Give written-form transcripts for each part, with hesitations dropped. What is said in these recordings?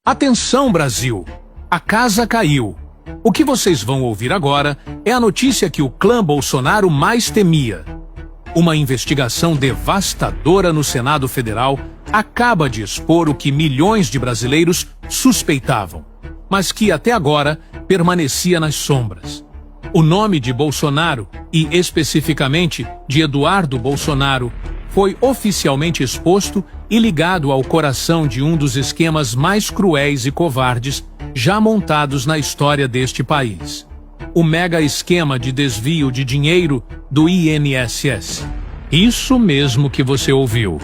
Atenção, Brasil! A casa caiu. O que vocês vão ouvir agora é a notícia que o clã Bolsonaro mais temia. Uma investigação devastadora no Senado Federal acaba de expor o que milhões de brasileiros suspeitavam, mas que até agora permanecia nas sombras. O nome de Bolsonaro, e especificamente de Eduardo Bolsonaro, foi oficialmente exposto e ligado ao coração de um dos esquemas mais cruéis e covardes já montados na história deste país. O mega esquema de desvio de dinheiro do INSS. Isso mesmo que você ouviu.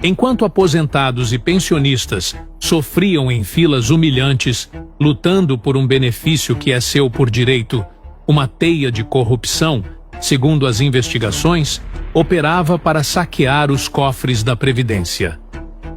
Enquanto aposentados e pensionistas sofriam em filas humilhantes, lutando por um benefício que é seu por direito, uma teia de corrupção, segundo as investigações, operava para saquear os cofres da Previdência.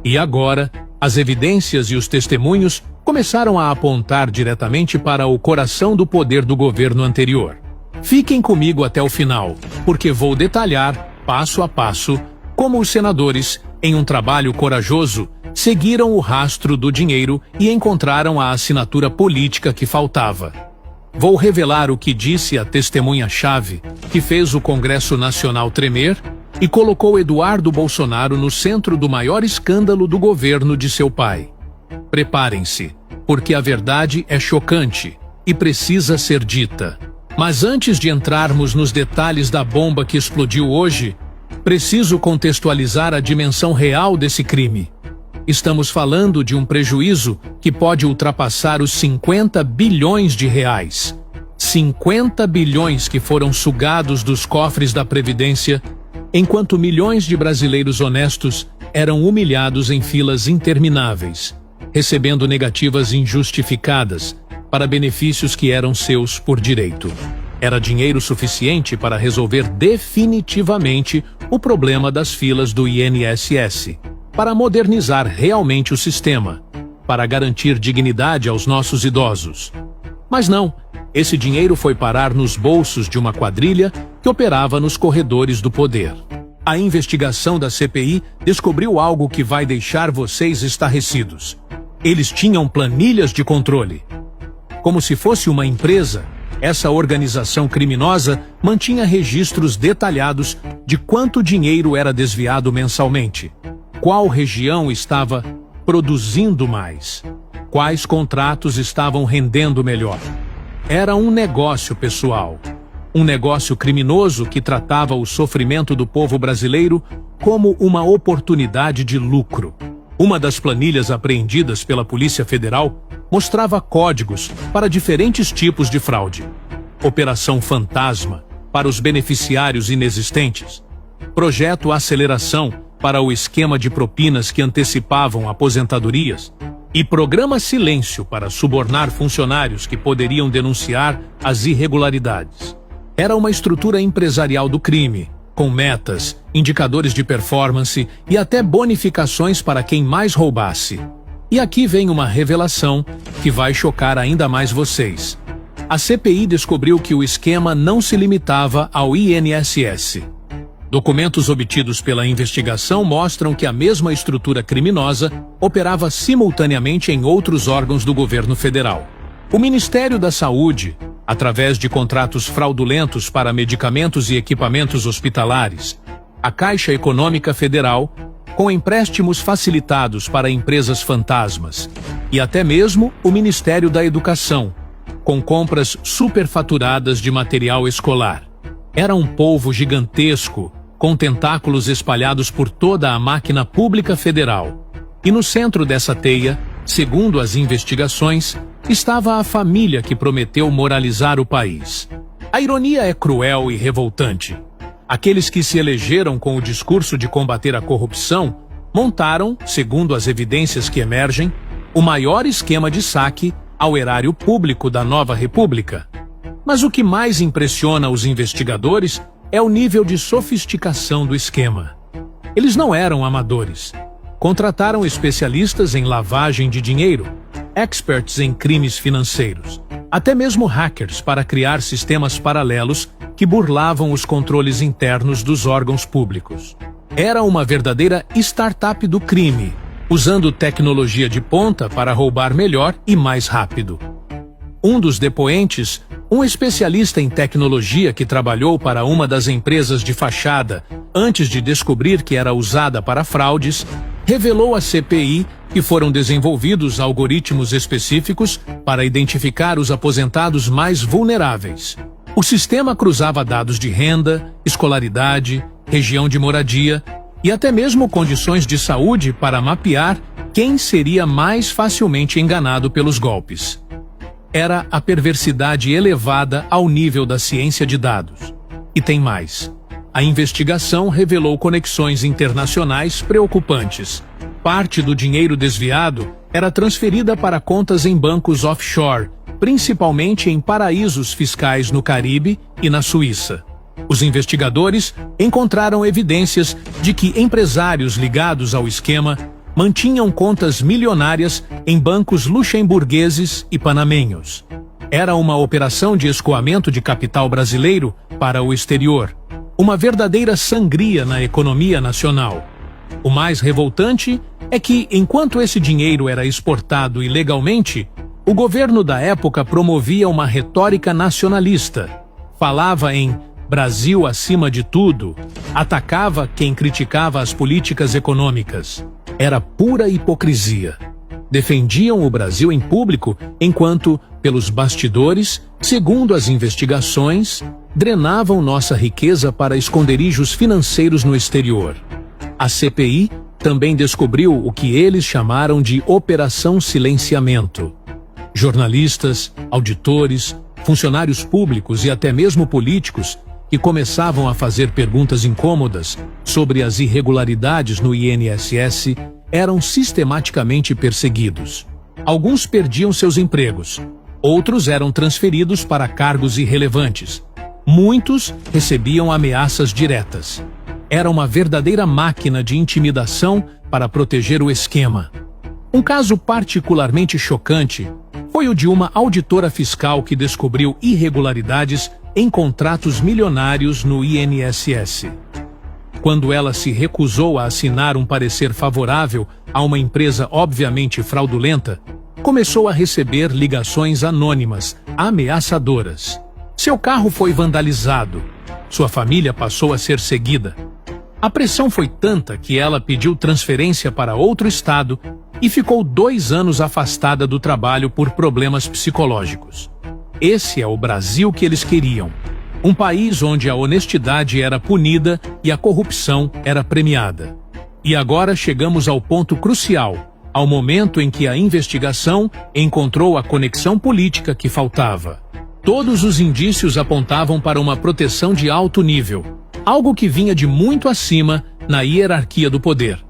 E agora, as evidências e os testemunhos começaram a apontar diretamente para o coração do poder do governo anterior. Fiquem comigo até o final, porque vou detalhar, passo a passo, como os senadores, em um trabalho corajoso, seguiram o rastro do dinheiro e encontraram a assinatura política que faltava. Vou revelar o que disse a testemunha-chave que fez o Congresso Nacional tremer e colocou Eduardo Bolsonaro no centro do maior escândalo do governo de seu pai. Preparem-se, porque a verdade é chocante e precisa ser dita. Mas antes de entrarmos nos detalhes da bomba que explodiu hoje, preciso contextualizar a dimensão real desse crime. Estamos falando de um prejuízo que pode ultrapassar os 50 bilhões de reais. 50 bilhões que foram sugados dos cofres da Previdência, enquanto milhões de brasileiros honestos eram humilhados em filas intermináveis, recebendo negativas injustificadas para benefícios que eram seus por direito. Era dinheiro suficiente para resolver definitivamente o problema das filas do INSS, para modernizar realmente o sistema, para garantir dignidade aos nossos idosos. Mas não, esse dinheiro foi parar nos bolsos de uma quadrilha que operava nos corredores do poder. A investigação da CPI descobriu algo que vai deixar vocês estarrecidos. Eles tinham planilhas de controle. Como se fosse uma empresa, essa organização criminosa mantinha registros detalhados de quanto dinheiro era desviado mensalmente. Qual região estava produzindo mais? Quais contratos estavam rendendo melhor? Era um negócio pessoal. Um negócio criminoso que tratava o sofrimento do povo brasileiro como uma oportunidade de lucro. Uma das planilhas apreendidas pela Polícia Federal mostrava códigos para diferentes tipos de fraude. Operação Fantasma para os beneficiários inexistentes. Projeto Aceleração para o esquema de propinas que antecipavam aposentadorias, e Programa Silêncio para subornar funcionários que poderiam denunciar as irregularidades. Era uma estrutura empresarial do crime, com metas, indicadores de performance e até bonificações para quem mais roubasse. E aqui vem uma revelação que vai chocar ainda mais vocês. A CPI descobriu que o esquema não se limitava ao INSS. Documentos obtidos pela investigação mostram que a mesma estrutura criminosa operava simultaneamente em outros órgãos do governo federal. O Ministério da Saúde, através de contratos fraudulentos para medicamentos e equipamentos hospitalares, a Caixa Econômica Federal, com empréstimos facilitados para empresas fantasmas, e até mesmo o Ministério da Educação, com compras superfaturadas de material escolar. Era um polvo gigantesco, com tentáculos espalhados por toda a máquina pública federal. E no centro dessa teia, segundo as investigações, estava a família que prometeu moralizar o país. A ironia é cruel e revoltante. Aqueles que se elegeram com o discurso de combater a corrupção montaram, segundo as evidências que emergem, o maior esquema de saque ao erário público da nova república. Mas o que mais impressiona os investigadores é o nível de sofisticação do esquema. Eles não eram amadores. Contrataram especialistas em lavagem de dinheiro, experts em crimes financeiros, até mesmo hackers para criar sistemas paralelos que burlavam os controles internos dos órgãos públicos. Era uma verdadeira startup do crime, usando tecnologia de ponta para roubar melhor e mais rápido. Um dos depoentes, um especialista em tecnologia que trabalhou para uma das empresas de fachada antes de descobrir que era usada para fraudes, revelou à CPI que foram desenvolvidos algoritmos específicos para identificar os aposentados mais vulneráveis. O sistema cruzava dados de renda, escolaridade, região de moradia e até mesmo condições de saúde para mapear quem seria mais facilmente enganado pelos golpes. Era a perversidade elevada ao nível da ciência de dados. E tem mais. A investigação revelou conexões internacionais preocupantes. Parte do dinheiro desviado era transferida para contas em bancos offshore, principalmente em paraísos fiscais no Caribe e na Suíça. Os investigadores encontraram evidências de que empresários ligados ao esquema mantinham contas milionárias em bancos luxemburgueses e panamenhos. Era uma operação de escoamento de capital brasileiro para o exterior, uma verdadeira sangria na economia nacional. O mais revoltante é que, enquanto esse dinheiro era exportado ilegalmente, o governo da época promovia uma retórica nacionalista. Falava em Brasil acima de tudo, atacava quem criticava as políticas econômicas. Era pura hipocrisia. Defendiam o Brasil em público, enquanto, pelos bastidores, segundo as investigações, drenavam nossa riqueza para esconderijos financeiros no exterior. A CPI também descobriu o que eles chamaram de Operação Silenciamento. Jornalistas, auditores, funcionários públicos e até mesmo políticos que começavam a fazer perguntas incômodas sobre as irregularidades no INSS eram sistematicamente perseguidos. Alguns perdiam seus empregos, outros eram transferidos para cargos irrelevantes. Muitos recebiam ameaças diretas. Era uma verdadeira máquina de intimidação para proteger o esquema. Um caso particularmente chocante foi o de uma auditora fiscal que descobriu irregularidades em contratos milionários no INSS. Quando ela se recusou a assinar um parecer favorável a uma empresa obviamente fraudulenta, começou a receber ligações anônimas, ameaçadoras. Seu carro foi vandalizado. Sua família passou a ser seguida. A pressão foi tanta que ela pediu transferência para outro estado e ficou 2 anos afastada do trabalho por problemas psicológicos. Esse é o Brasil que eles queriam. Um país onde a honestidade era punida e a corrupção era premiada. E agora chegamos ao ponto crucial, ao momento em que a investigação encontrou a conexão política que faltava. Todos os indícios apontavam para uma proteção de alto nível, algo que vinha de muito acima na hierarquia do poder.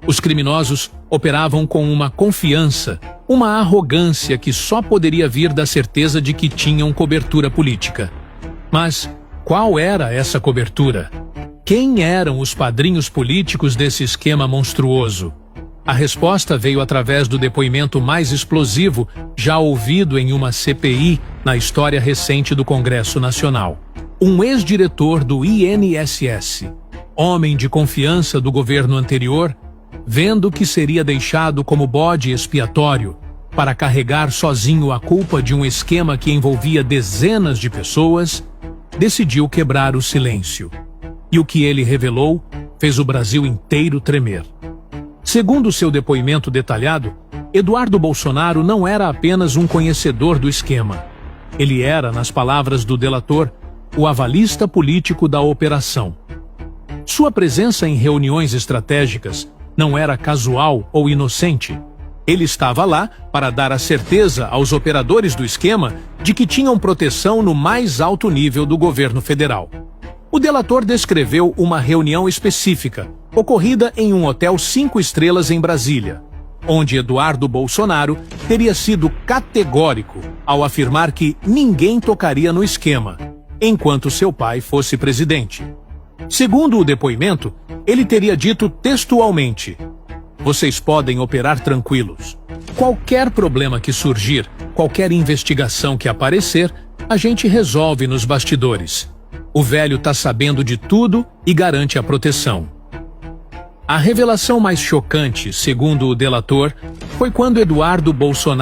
Os criminosos operavam com uma confiança, uma arrogância que só poderia vir da certeza de que tinham cobertura política. Mas qual era essa cobertura? Quem eram os padrinhos políticos desse esquema monstruoso? A resposta veio através do depoimento mais explosivo já ouvido em uma CPI na história recente do Congresso Nacional. Um ex-diretor do INSS, homem de confiança do governo anterior, vendo que seria deixado como bode expiatório para carregar sozinho a culpa de um esquema que envolvia dezenas de pessoas, decidiu quebrar o silêncio. E o que ele revelou fez o Brasil inteiro tremer. Segundo seu depoimento detalhado, Eduardo Bolsonaro não era apenas um conhecedor do esquema. Ele era, nas palavras do delator, o avalista político da operação. Sua presença em reuniões estratégicas não era casual ou inocente. Ele estava lá para dar a certeza aos operadores do esquema de que tinham proteção no mais alto nível do governo federal. O delator descreveu uma reunião específica, ocorrida em um hotel 5 estrelas em Brasília, onde Eduardo Bolsonaro teria sido categórico ao afirmar que ninguém tocaria no esquema, enquanto seu pai fosse presidente. Segundo o depoimento, ele teria dito textualmente: "Vocês podem operar tranquilos. Qualquer problema que surgir, qualquer investigação que aparecer, a gente resolve nos bastidores. O velho tá sabendo de tudo e garante a proteção." A revelação mais chocante, segundo o delator, foi quando Eduardo Bolsonaro